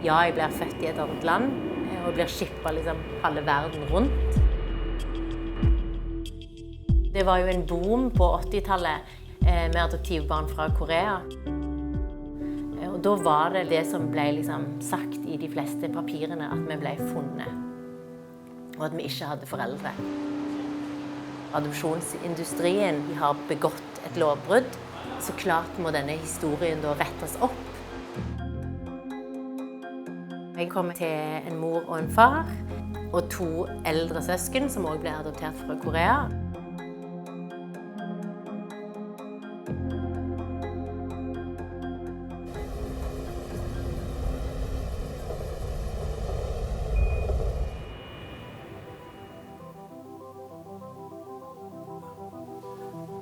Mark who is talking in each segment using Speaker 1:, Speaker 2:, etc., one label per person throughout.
Speaker 1: ja, jeg blir født i et annet land, og blir skippet liksom halve verden rundt. Det var jo en boom på 80-tallet med adoptivbarn fra Korea. Og da var det som ble liksom sagt i de fleste papirene, at vi ble funnet. Og at vi ikke hadde foreldre. Adopsjonsindustrien har begått et lovbrudd, så klart må denne historien da rettes opp. Jeg kom til en mor og en far, og 2 eldre søsken som også ble adoptert fra Korea.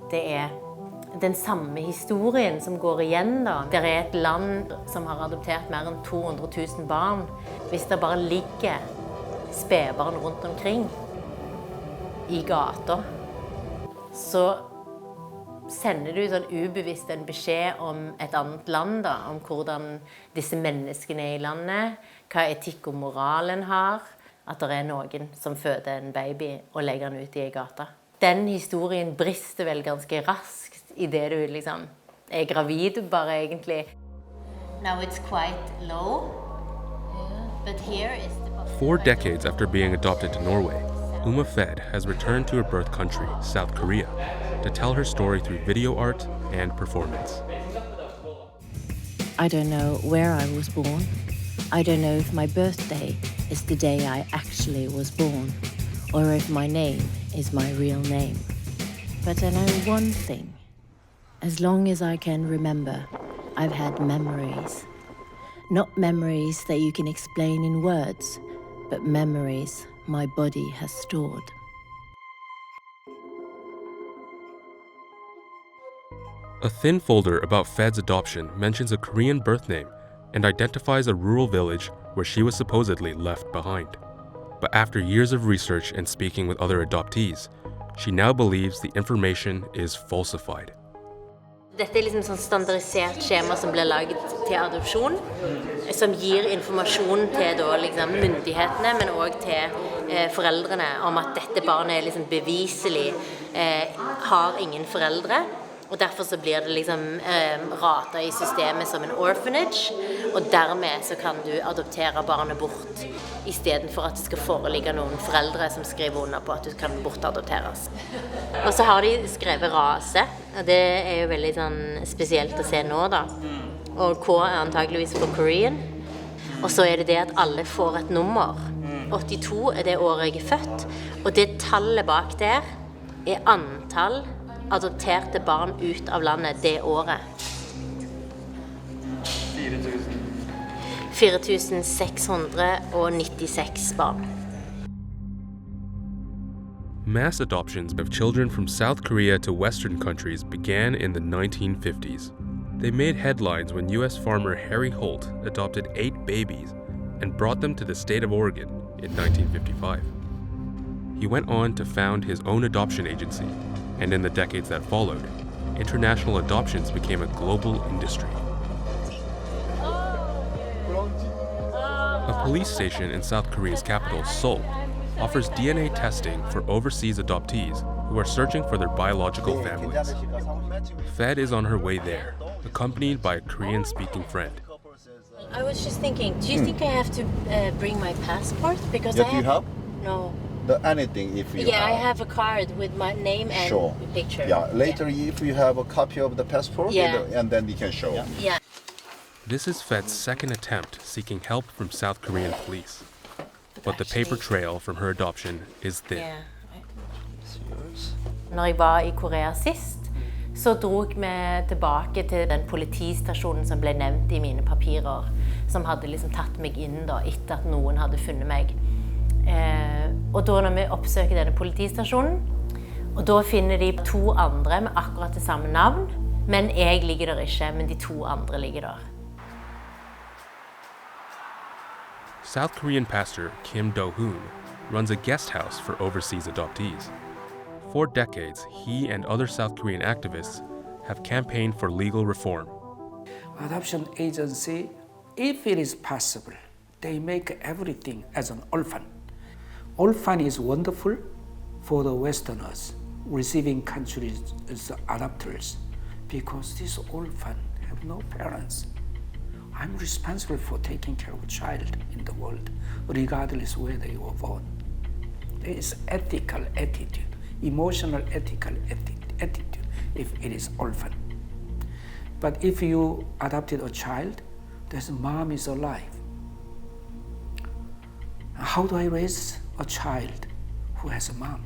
Speaker 1: Det er den samme historien som går igjen da. Det er et land som har adoptert mer enn 200 000 barn. Hvis det bare ligger spedbarn rundt omkring i gata, så sender du sånn ubevisst en beskjed om et annet land da, om hvordan disse menneskene er i landet, hva etikk og moral en har, at det er noen som føder en baby og legger den ut i gata. Den historien brister vel ganske raskt i det du liksom er gravid bare egentlig. Now it's quite low, but here is the...
Speaker 2: 4 decades after being adopted to Norway, Uma Fed has returned to her birth country, South Korea, to tell her story through video art and performance.
Speaker 1: I don't know where I was born. I don't know if my birthday is the day I actually was born, or if my name is my real name. But I know one thing. As long as I can remember, I've had memories. Not memories that you can explain in words, but memories my body has stored.
Speaker 2: A thin folder about Fed's adoption mentions a Korean birth name and identifies a rural village where she was supposedly left behind. But after years of research and speaking with other adoptees, she now believes the information is falsified.
Speaker 1: Dette er liksom sånn standardisert skjema som blir laget til adopsjon, som gir informasjon til da, liksom, myndighetene, men også til foreldrene om at dette barnet liksom beviselig har ingen foreldre. Og derfor så blir det liksom ratet i systemet som en orphanage, og dermed så kan du adoptere barnet bort, I stedet for at det skal foreligge noen foreldre som skriver under på at du kan bortadopteres. Og så har de skrevet rase, og det er jo veldig sånn spesielt å se nå da. Og K er antageligvis for Korean. Og så er det det at alle får et nummer. 82 er det året jeg er født, og det tallet bak der er antall adopterte barn ut av landet det året. 4.696 barn.
Speaker 2: Mass adoptions of children from South Korea to Western countries began in the 1950s. They made headlines when U.S. farmer Harry Holt adopted 8 babies and brought them to the state of Oregon in 1955. He went on to found his own adoption agency, and in the decades that followed, international adoptions became a global industry. A police station in South Korea's capital, Seoul, offers DNA testing for overseas adoptees who are searching for their biological families. Fed is on her way there, accompanied by a Korean-speaking friend.
Speaker 1: I was just thinking, do you think I have to bring my passport? Because
Speaker 3: Yes, you have?
Speaker 1: No.
Speaker 3: Anything if you
Speaker 1: Yeah,
Speaker 3: have.
Speaker 1: I have a card with my name and
Speaker 3: Sure.
Speaker 1: picture.
Speaker 3: Yeah, later if you have a copy of the passport,
Speaker 1: Yeah.
Speaker 3: and then you can show.
Speaker 1: Yeah.
Speaker 2: This is Fed's second attempt seeking help from South Korean police. But the paper trail from her adoption is thin.
Speaker 1: Yeah. Når jeg var i Korea sist, så drog vi tilbake til den politistasjonen som ble nevnt i mine papirer, som hadde liksom tatt meg inn da, etter at noen hadde funnet meg. Og da når vi oppsøker denne politistasjonen, og da finner de 2 andre med akkurat det samme navn, men jeg ligger der ikke, men de 2 andre ligger der.
Speaker 2: South Korean pastor Kim Do-hoon runs a guest house for overseas adoptees. For decades, he and other South Korean activists have campaigned for legal reform.
Speaker 4: Adoption agency, if it is possible, They make everything as an orphan. Orphan is wonderful for the Westerners, receiving countries as adopters, because these orphans have no parents. I'm responsible for taking care of a child in the world, regardless where they were born. There is ethical attitude, emotional ethical attitude if it is orphan. But if you adopted a child, this mom is alive. How do I raise a child who has a mom?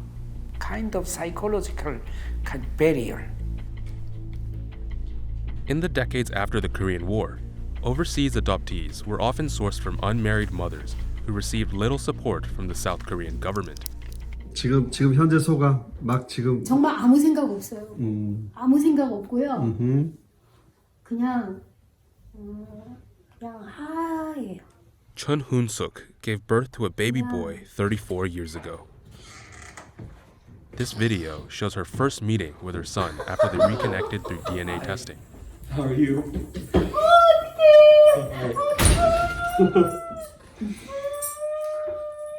Speaker 4: Kind of psychological barrier.
Speaker 2: In the decades after the Korean War, overseas adoptees were often sourced from unmarried mothers who received little support from the South Korean government.
Speaker 5: 지금 현재 소감 막 지금
Speaker 6: 정말 아무 생각 없어요. 아무 생각 없고요. 그냥 하예요.
Speaker 2: Chun Hoon-suk gave birth to a baby boy 34 years ago. This video shows her first meeting with her son after they reconnected through DNA testing.
Speaker 5: How are you?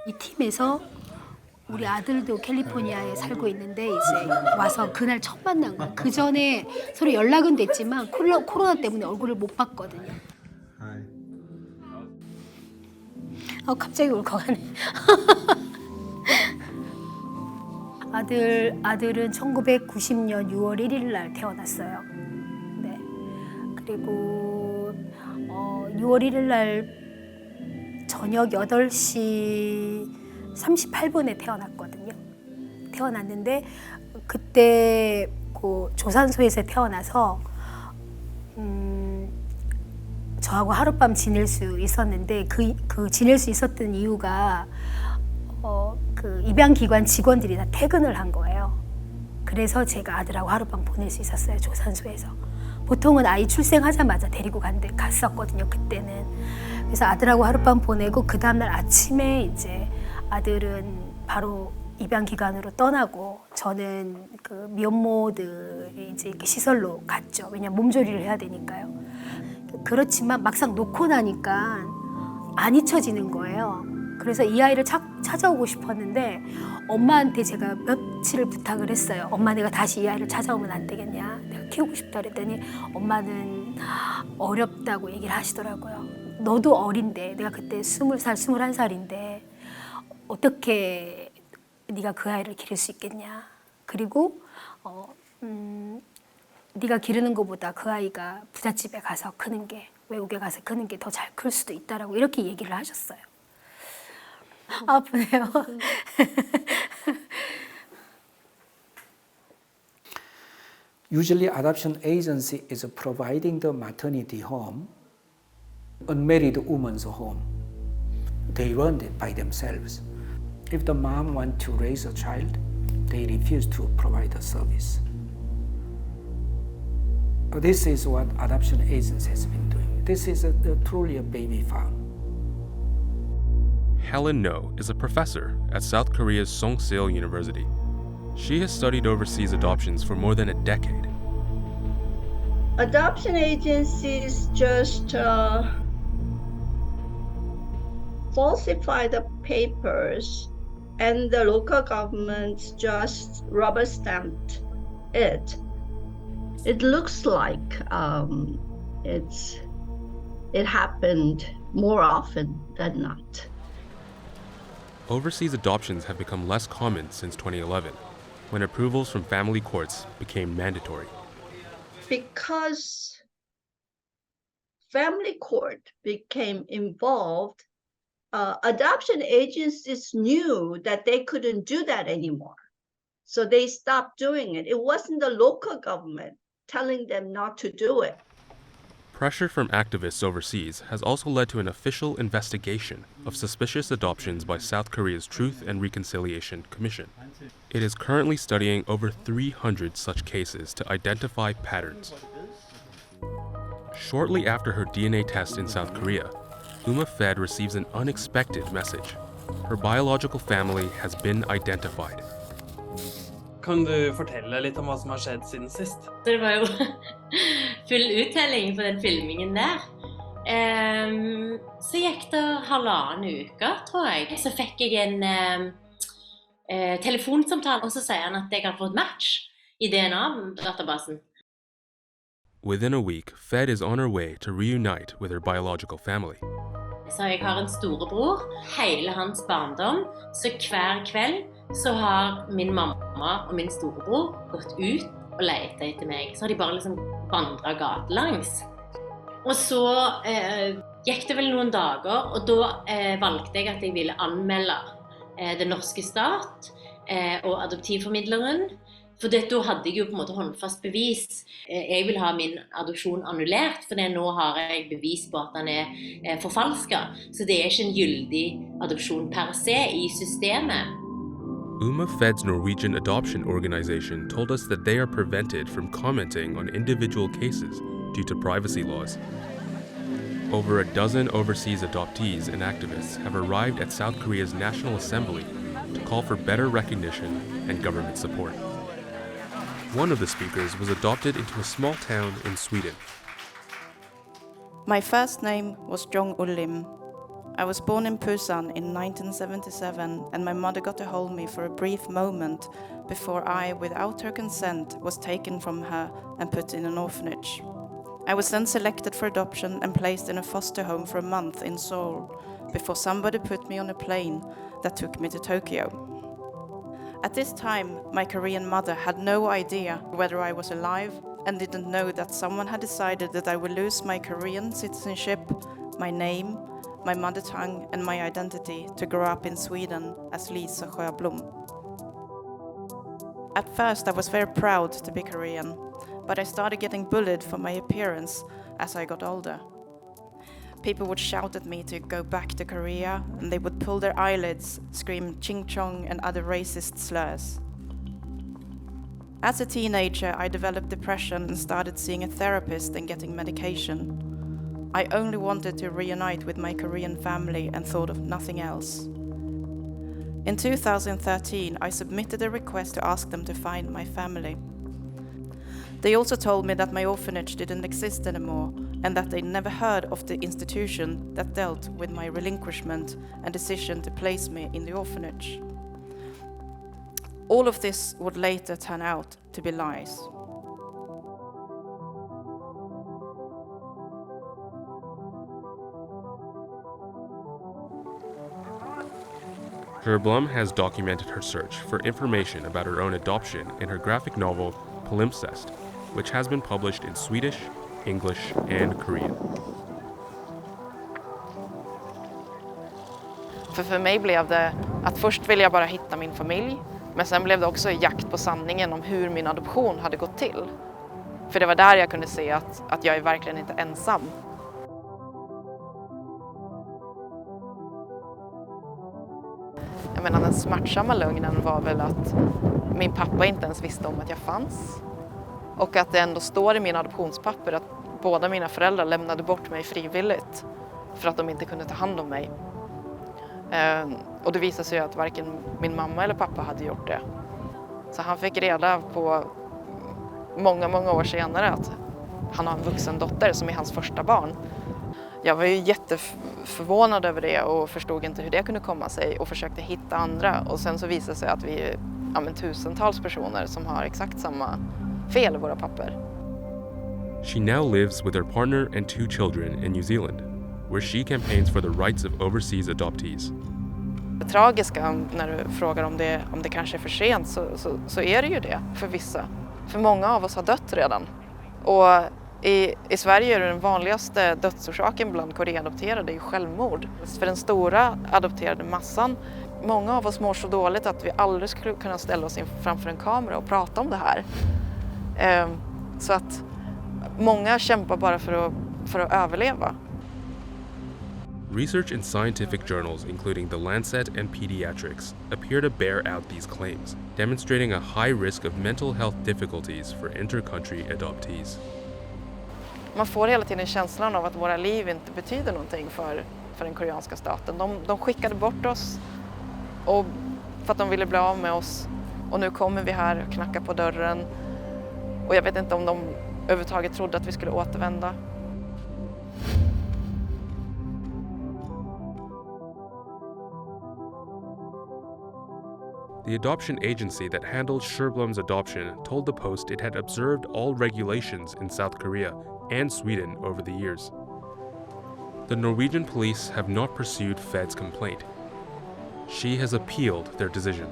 Speaker 6: 이 팀에서 우리 아들도 캘리포니아에 살고 있는데 이제 와서 그날 처음 만난 거야. 그 전에 서로 연락은 됐지만 코로나 때문에 얼굴을 못 봤거든요. 갑자기 울컥하네. 아들은 1990년 6월 1일 날 태어났어요. 네. 그리고 6월 1일 날 저녁 8시 38분에 태어났거든요. 태어났는데 그때 그 조산소에서 태어나서 저하고 하룻밤 지낼 수 있었는데 그 지낼 수 있었던 이유가 그 입양기관 직원들이 다 퇴근을 한 거예요. 그래서 제가 아들하고 하룻밤 보낼 수 있었어요, 조산소에서. 보통은 아이 출생하자마자 데리고 갔었거든요, 그때는. 그래서 아들하고 하룻밤 보내고 그 다음날 아침에 이제 아들은 바로 입양기관으로 떠나고 저는 그 미혼모들이 이제 이렇게 시설로 갔죠. 왜냐면 몸조리를 해야 되니까요. 그렇지만 막상 놓고 나니까 안 잊혀지는 거예요. 그래서 이 아이를 찾아오고 싶었는데 엄마한테 제가 며칠을 부탁을 했어요. 엄마, 내가 다시 이 아이를 찾아오면 안 되겠냐? 내가 키우고 싶다 그랬더니 엄마는 어렵다고 얘기를 하시더라고요. 너도 어린데, 내가 그때 20살, 21살인데 어떻게 네가 그 아이를 기를 수 있겠냐? 그리고 네가 기르는 것보다 그 아이가 부잣집에 가서 크는 게, 외국에 가서 크는 게 더 잘 클 수도 있다라고 이렇게 얘기를 하셨어요. 아프네요.
Speaker 4: Usually adoption agency is providing the maternity home, unmarried woman's home. They run it by themselves. If the mom wants to raise a child, they refuse to provide a service. This is what adoption agency has been doing. This is truly a baby farm.
Speaker 2: Helen No is a professor at South Korea's Songsil University. She has studied overseas adoptions for more than a decade.
Speaker 7: Adoption agencies just falsify the papers, and the local governments just rubber stamped it. It looks like it happened more often than not.
Speaker 2: Overseas adoptions have become less common since 2011, when approvals from family courts became mandatory.
Speaker 7: Because family court became involved, adoption agencies knew that they couldn't do that anymore. So they stopped doing it. It wasn't the local government telling them not to do it.
Speaker 2: Pressure from activists overseas has also led to an official investigation of suspicious adoptions by South Korea's Truth and Reconciliation Commission. It is currently studying over 300 such cases to identify patterns. Shortly after her DNA test in South Korea, Uma Fed receives an unexpected message. Her biological family has been identified.
Speaker 8: Kan du fortelle litt om hva som har skjedd siden sist?
Speaker 1: Det var jo full uttelling på den filmingen der. Så gikk det halvannen uke, tror jeg. Så fikk jeg en telefonsamtale, og så sier han at jeg har fått match i DNA-databasen.
Speaker 2: Within a week, Fed is on her way to reunite with her biological family.
Speaker 1: Så jeg har en storebror, hele hans barndom, så hver kveld så har min mamma og min storebror gått ut og lett etter meg. Så har de bare liksom vandret gatelangs. Og så gikk det vel noen dager, og da valgte jeg at jeg ville anmelde den norske stat og adoptivformidleren. For da hadde jeg jo på en måte håndfast bevis. Jeg vil ha min adopsjon annullert, for nå har jeg bevis på at den forfalsket. Så det ikke en gyldig adopsjon per se i systemet.
Speaker 2: Uma Fed's Norwegian adoption organization told us that they are prevented from commenting on individual cases due to privacy laws. Over a dozen overseas adoptees and activists have arrived at South Korea's National Assembly to call for better recognition and government support. One of the speakers was adopted into a small town in Sweden.
Speaker 9: My first name was Jong Ullim. I was born in Busan in 1977, and my mother got to hold me for a brief moment before I, without her consent, was taken from her and put in an orphanage. I was then selected for adoption and placed in a foster home for a month in Seoul, before somebody put me on a plane that took me to Tokyo. At this time, my Korean mother had no idea whether I was alive and didn't know that someone had decided that I would lose my Korean citizenship, my name, my mother tongue and my identity to grow up in Sweden as Lisa Sjöblom. At first I was very proud to be Korean, but I started getting bullied for my appearance as I got older. People would shout at me to go back to Korea, and they would pull their eyelids, scream ching chong and other racist slurs. As a teenager, I developed depression and started seeing a therapist and getting medication. I only wanted to reunite with my Korean family and thought of nothing else. In 2013, I submitted a request to ask them to find my family. They also told me that my orphanage didn't exist anymore and that they'd never heard of the institution that dealt with my relinquishment and decision to place me in the orphanage. All of this would later turn out to be lies.
Speaker 2: Sjöblom has documented her search for information about her own adoption in her graphic novel Palimpsest, which has been published in Swedish, English, and Korean.
Speaker 9: För mig blev det att först ville jag bara hitta min familj, men sen blev det också jakt på sanningen om hur min adoption hade gått till. För det var där jag kunde se att jag är verkligen inte ensam. Jag menar, den smärtsamma lögnen var väl att min pappa inte ens visste om att jag fanns. Och att det ändå står i mina adoptionspapper att båda mina föräldrar lämnade bort mig frivilligt för att de inte kunde ta hand om mig. Och det visade sig att varken min mamma eller pappa hade gjort det. Så han fick reda på många år senare att han har en vuxen dotter som är hans första barn. Jag var ju jätteförvånad över det och förstod inte hur det kunde komma sig och försökte hitta andra. Och sen så visade det sig att vi är tusentals personer som har exakt samma fel i våra papper.
Speaker 2: She now lives with her partner and 2 children in New Zealand, where she campaigns for the rights of overseas adoptees.
Speaker 9: Det tragiska när du frågar om det kanske är för sent så är det ju det för vissa. För många av oss har dött redan. Och i Sverige är det den vanligaste dödsorsaken bland koreanadopterade är självmord. För den stora adopterade massan, många av oss mår så dåligt att vi aldrig skulle kunna ställa oss framför en kamera och prata om det här. Så att många kämpar bara för att överleva.
Speaker 2: Research in scientific journals, including The Lancet and Pediatrics, appear to bear out these claims, demonstrating a high risk of mental health difficulties for inter-country adoptees.
Speaker 9: Man får hela tiden känslan av att våra liv inte betyder någonting för den koreanska staten. De skickade bort oss och för att de ville bli av med oss. Och nu kommer vi här och knackar på dörren. Och jag vet inte om de överhuvudtaget trodde att vi skulle återvända.
Speaker 2: The adoption agency that handled Sherblom's adoption told the Post it had observed all regulations in South Korea and Sweden over the years. The Norwegian police have not pursued Fed's complaint. She has appealed their decision.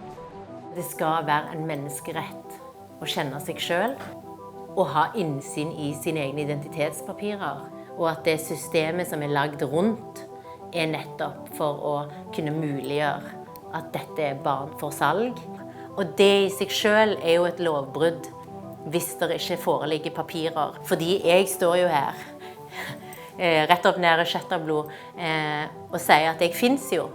Speaker 1: Det skal være en menneskerett å kjenne seg selv og ha innsyn i sine egne identitetspapirer, og at det systemet som lagd rundt nettopp for å kunne muliggjøre at dette barn for salg. Og det i seg selv jo et lovbrudd hvis det ikke foreligger papirer. Fordi jeg står jo her, rett opp ned i kjøtt og blod, og sier at jeg finnes jo.